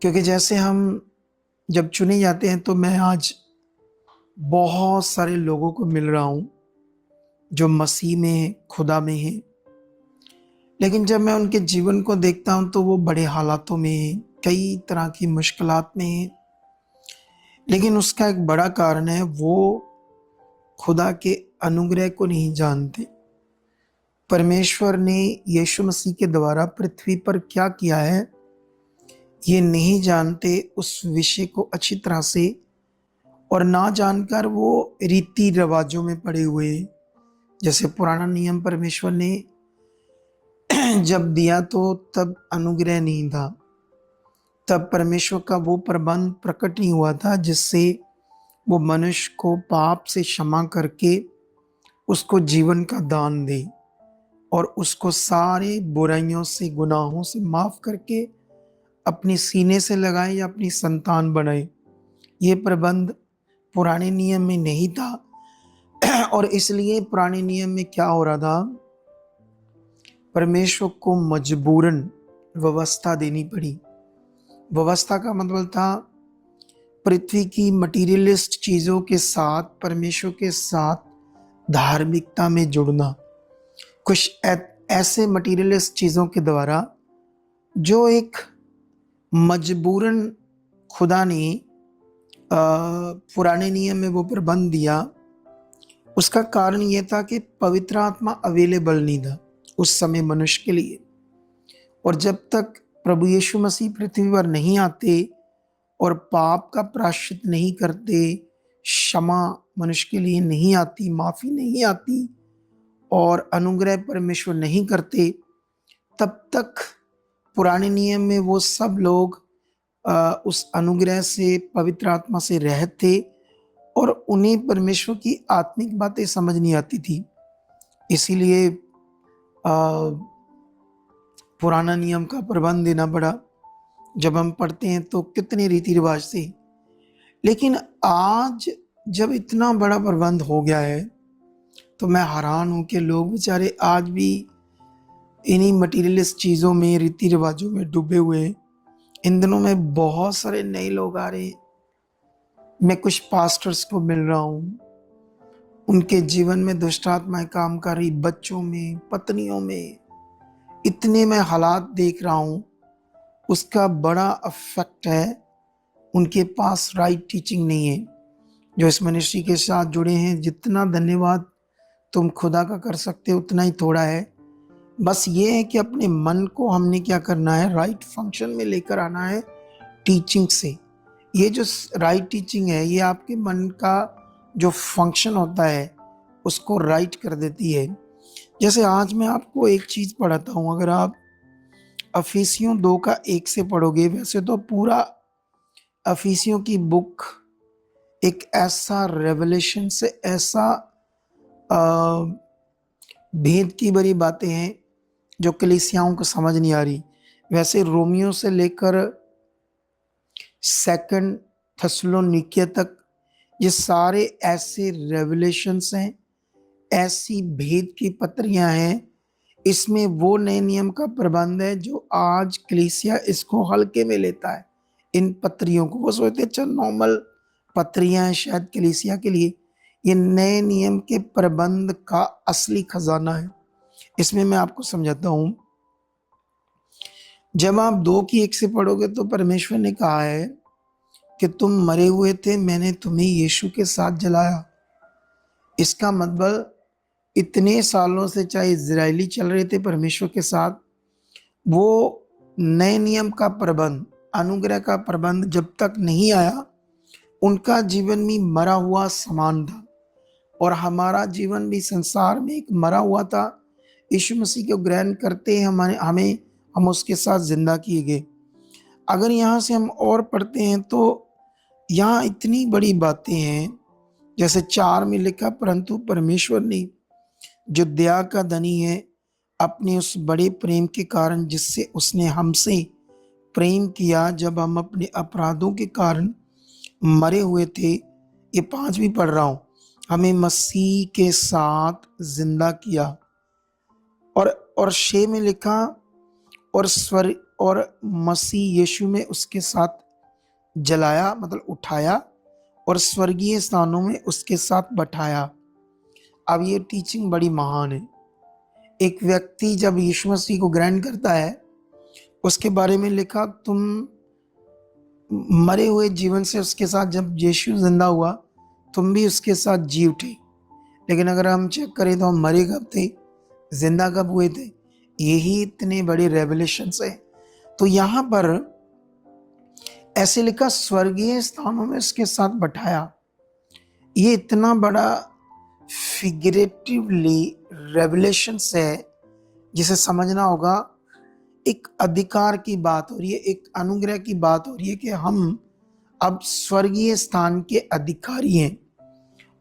क्योंकि जैसे हम जब चुने जाते हैं तो मैं आज बहुत सारे लोगों को मिल रहा हूँ जो मसीह में हैं, खुदा में हैं। लेकिन जब मैं उनके जीवन को देखता हूँ तो वो बड़े हालातों में हैं, कई तरह की मुश्किलात में हैं। लेकिन उसका एक बड़ा कारण है, वो खुदा के अनुग्रह को नहीं जानते। परमेश्वर ने यीशु मसीह के द्वारा पृथ्वी पर क्या किया है ये नहीं जानते, उस विषय को अच्छी तरह से, और ना जानकर वो रीति रिवाजों में पड़े हुए। जैसे पुराना नियम परमेश्वर ने जब दिया तो तब अनुग्रह नहीं था, तब परमेश्वर का वो प्रबंध प्रकट नहीं हुआ था जिससे वो मनुष्य को पाप से क्षमा करके उसको जीवन का दान दे और उसको सारे बुराइयों से, गुनाहों से माफ करके अपने सीने से लगाए या अपनी संतान बनाए। ये प्रबंध पुराने नियम में नहीं था। और इसलिए पुराने नियम में क्या हो रहा था, परमेश्वर को मजबूरन व्यवस्था देनी पड़ी। व्यवस्था का मतलब था पृथ्वी की मटीरियलिस्ट चीजों के साथ परमेश्वर के साथ धार्मिकता में जुड़ना। कुछ ऐसे मटीरियलिस्ट चीजों के द्वारा जो एक मजबूरन खुदा ने पुराने नियम में वो प्रबंध दिया। उसका कारण ये था कि पवित्र आत्मा अवेलेबल नहीं था उस समय मनुष्य के लिए। और जब तक प्रभु यीशु मसीह पृथ्वी पर नहीं आते और पाप का प्रायश्चित नहीं करते, क्षमा मनुष्य के लिए नहीं आती, माफी नहीं आती और अनुग्रह परमेश्वर नहीं करते, तब तक पुराने नियम में वो सब लोग उस अनुग्रह से, पवित्र आत्मा से रहते और उन्हें परमेश्वर की आत्मिक बातें समझ नहीं आती थी। इसीलिए पुराना नियम का प्रबंध देना पड़ा। जब हम पढ़ते हैं तो कितने रीति रिवाज थे। लेकिन आज जब इतना बड़ा प्रबंध हो गया है तो मैं हैरान हूं कि लोग बेचारे आज भी इन्हीं मटीरियलिस्ट चीज़ों में, रीति रिवाजों में डूबे हुए हैं। इन दिनों में बहुत सारे नए लोग आ रहे हैं। मैं कुछ पास्टर्स को मिल रहा हूँ, उनके जीवन में दुष्ट आत्माएं काम कर रही, बच्चों में, पत्नियों में, इतने मैं हालात देख रहा हूँ। उसका बड़ा अफेक्ट है। उनके पास राइट टीचिंग नहीं है। जो इस मिनिस्ट्री के साथ जुड़े हैं, जितना धन्यवाद तुम खुदा का कर सकते हो उतना ही थोड़ा है। बस ये है कि अपने मन को हमने क्या करना है, राइट फंक्शन में लेकर आना है टीचिंग से। ये जो राइट टीचिंग है ये आपके मन का जो फंक्शन होता है उसको राइट कर देती है। जैसे आज मैं आपको एक चीज पढ़ाता हूँ, अगर आप अफिसियों 2:1 से पढ़ोगे, वैसे तो पूरा अफिसियों की बुक एक ऐसा रेवलेशन से, ऐसा भेद की भरी बातें हैं जो कलीसियाओं को समझ नहीं आ रही। वैसे रोमियो से लेकर सेकंड थेसलोनिकिया तक ये सारे ऐसे रेवलेशंस हैं, ऐसी भेद की पत्रियां हैं। इसमें वो नए नियम का प्रबंध है जो आज कलीसिया इसको हल्के में लेता है। इन पत्रियों को वो सोचते अच्छा नॉर्मल पत्रियां हैं शायद कलीसिया के लिए। ये नए नियम के प्रबंध का असली खजाना है। इसमें मैं आपको समझाता हूं। जब आप 2:1 से पढ़ोगे तो परमेश्वर ने कहा है कि तुम मरे हुए थे, मैंने तुम्हें यीशु के साथ जलाया। इसका मतलब इतने सालों से चाहे इजरायली चल रहे थे परमेश्वर के साथ, वो नए नियम का प्रबंध, अनुग्रह का प्रबंध जब तक नहीं आया, उनका जीवन भी मरा हुआ समान था। और हमारा जीवन भी संसार में एक मरा हुआ था। यीशु मसीह को ग्रहण करते हम उसके साथ जिंदा किए गए। अगर यहाँ से हम और पढ़ते हैं तो यहाँ इतनी बड़ी बातें हैं। जैसे 4 में लिखा, परंतु परमेश्वर ने जो दया का धनी है, अपने उस बड़े प्रेम के कारण जिससे उसने हमसे प्रेम किया, जब हम अपने अपराधों के कारण मरे हुए थे, ये 5 भी पढ़ रहा हूं, हमें मसीह के साथ जिंदा किया। और 6 में लिखा, और और मसीह यीशु में उसके साथ जलाया, मतलब उठाया, और स्वर्गीय स्थानों में उसके साथ बैठाया। अब ये टीचिंग बड़ी महान है। एक व्यक्ति जब यीशु मसीह को ग्रहण करता है, उसके बारे में लिखा, तुम मरे हुए जीवन से उसके साथ, जब यीशु जिंदा हुआ तुम भी उसके साथ जी उठे। लेकिन अगर हम चेक करें तो हम मरे कब थे, जिंदा कब हुए थे? यही इतने बड़े रेवलेशन है। तो यहाँ पर ऐसे लिखा, स्वर्गीय स्थानों में उसके साथ बैठाया। ये इतना बड़ा फिगरेटिवली रेवलेशन है जिसे समझना होगा। एक अधिकार की बात हो रही है, एक अनुग्रह की बात हो रही है कि हम अब स्वर्गीय स्थान के अधिकारी हैं,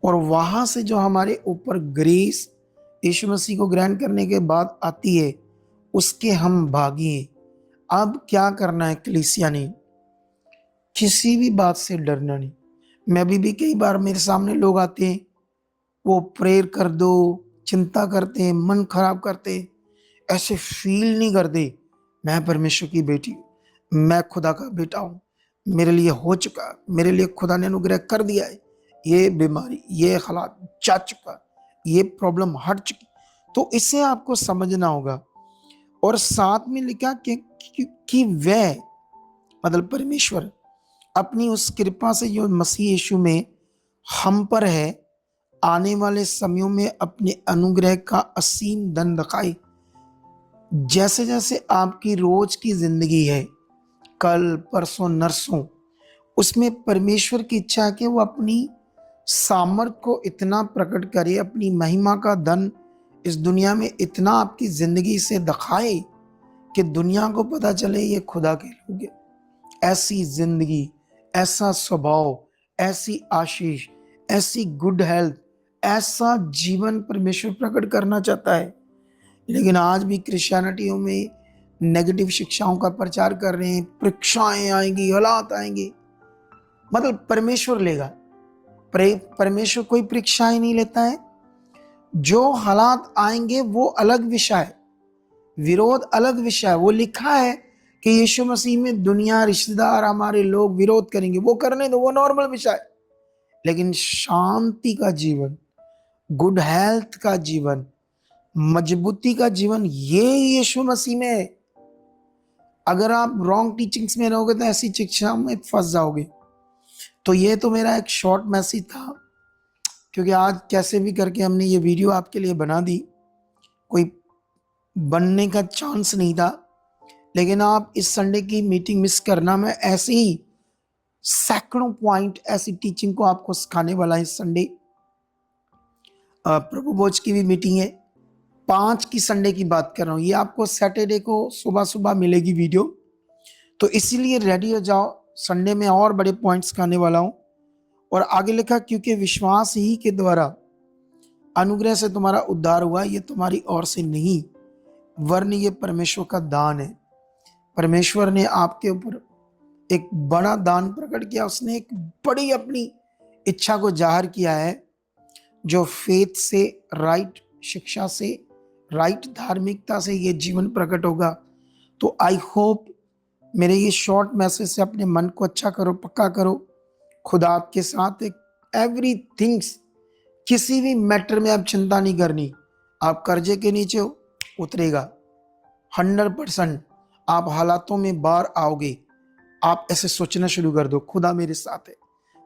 और वहां से जो हमारे ऊपर ग्रेस यीशु मसीह को ग्रहण करने के बाद आती है, उसके हम भागी हैं। अब क्या करना है कलीसिया ने? किसी भी बात से डरना नहीं। मैं अभी भी कई बार मेरे सामने लोग आते हैं, वो प्रेयर कर दो, चिंता करते हैं, मन खराब करते हैं, ऐसे फील नहीं करते मैं परमेश्वर की बेटी हूँ, मैं खुदा का बेटा हूँ, मेरे लिए हो चुका, मेरे लिए खुदा ने अनुग्रह कर दिया है, ये बीमारी, ये हालात जा चुका, ये प्रॉब्लम हट चुकी। तो इसे आपको समझना होगा। और साथ में लिखा कि वह, मतलब परमेश्वर, अपनी उस कृपा से जो मसीह यीशु में हम पर है, आने वाले समयों में अपने अनुग्रह का असीम धन दिखाए। जैसे जैसे आपकी रोज की जिंदगी है, कल परसों नरसों, उसमें परमेश्वर की इच्छा है कि वो अपनी सामर्थ को इतना प्रकट करे, अपनी महिमा का धन इस दुनिया में इतना आपकी जिंदगी से दिखाए कि दुनिया को पता चले ये खुदा के लोग हैं। ऐसी जिंदगी, ऐसा स्वभाव, ऐसी आशीष, ऐसी गुड हेल्थ, ऐसा जीवन परमेश्वर प्रकट करना चाहता है। लेकिन आज भी क्रिश्चियनिटियों में नेगेटिव शिक्षाओं का प्रचार कर रहे हैं, परीक्षाएं आएंगी, हालात आएंगे, मतलब परमेश्वर लेगा। परमेश्वर कोई परीक्षाएं नहीं लेता है। जो हालात आएंगे वो अलग विषय है, विरोध अलग विषय है। वो लिखा है कि यीशु मसीह में दुनिया, रिश्तेदार, हमारे लोग विरोध करेंगे, वो करने दो, वो नॉर्मल विषय है। लेकिन शांति का जीवन, गुड हेल्थ का जीवन, मजबूती का जीवन, ये यीशु मसीह में है। अगर आप रॉन्ग टीचिंग्स में रहोगे तो ऐसी शिक्षा में फंस जाओगे। तो ये तो मेरा एक शॉर्ट मैसेज था, क्योंकि आज कैसे भी करके हमने ये वीडियो आपके लिए बना दी। कोई बनने का चांस नहीं था, लेकिन आप इस संडे की मीटिंग मिस करना। मैं ऐसे ही सैकड़ों पॉइंट ऐसी टीचिंग को आपको सिखाने वाला है। इस संडे प्रभु भोज की भी मीटिंग है, 5 की संडे की बात कर रहा हूँ। ये आपको सैटरडे को सुबह सुबह मिलेगी वीडियो, तो इसीलिए रेडी हो जाओ। संडे में और बड़े पॉइंट्स सिखाने वाला हूँ। और आगे लिखा, क्योंकि विश्वास ही के द्वारा अनुग्रह से तुम्हारा उद्धार हुआ, ये तुम्हारी ओर से नहीं, वरन ये परमेश्वर का दान है। परमेश्वर ने आपके ऊपर एक बड़ा दान प्रकट किया। उसने एक बड़ी अपनी इच्छा को जाहिर किया है, जो फेथ से, राइट शिक्षा से, राइट धार्मिकता से ये जीवन प्रकट होगा। तो आई होप मेरे ये शॉर्ट मैसेज से अपने मन को अच्छा करो, पक्का करो। खुदा आपके साथ है। एवरीथिंग्स, किसी भी मैटर में आप चिंता नहीं करनी। आप कर्जे के नीचे हो, उतरेगा 100%। आप हालातों में बाहर आओगे। आप ऐसे सोचना शुरू कर दो, खुदा मेरे साथ है।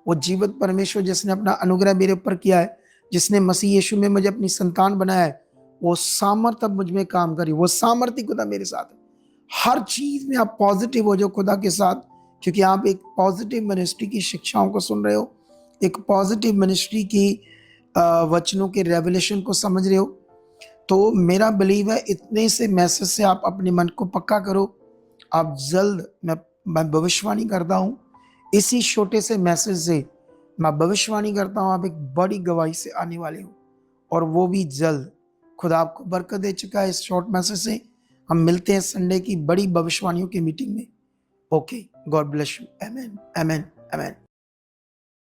वो जीवित परमेश्वर जिसने अपना अनुग्रह मेरे ऊपर किया है, जिसने मसीह यीशु में मुझे अपनी संतान बनाया है, वो सामर्थ अब मुझ में काम करी। वो सामर्थ्य खुदा मेरे साथ है। हर चीज में आप पॉजिटिव हो जाओ खुदा के साथ, क्योंकि आप एक पॉजिटिव मिनिस्ट्री की शिक्षाओं को सुन रहे हो, एक पॉजिटिव मिनिस्ट्री की वचनों के रेवलेशन को समझ रहे हो। तो मेरा बिलीव है, इतने से मैसेज से आप अपने मन को पक्का करो। आप जल्द, मैं भविष्यवाणी करता हूँ, इसी छोटे से मैसेज से मैं भविष्यवाणी करता हूँ, आप एक बड़ी गवाही से आने वाले हो, और वो भी जल्द। खुदा आपको बरकत दे चुका है इस शॉर्ट मैसेज से। हम मिलते हैं संडे की बड़ी भविष्यवाणियों की मीटिंग में। Okay, God bless you. Amen, amen, amen.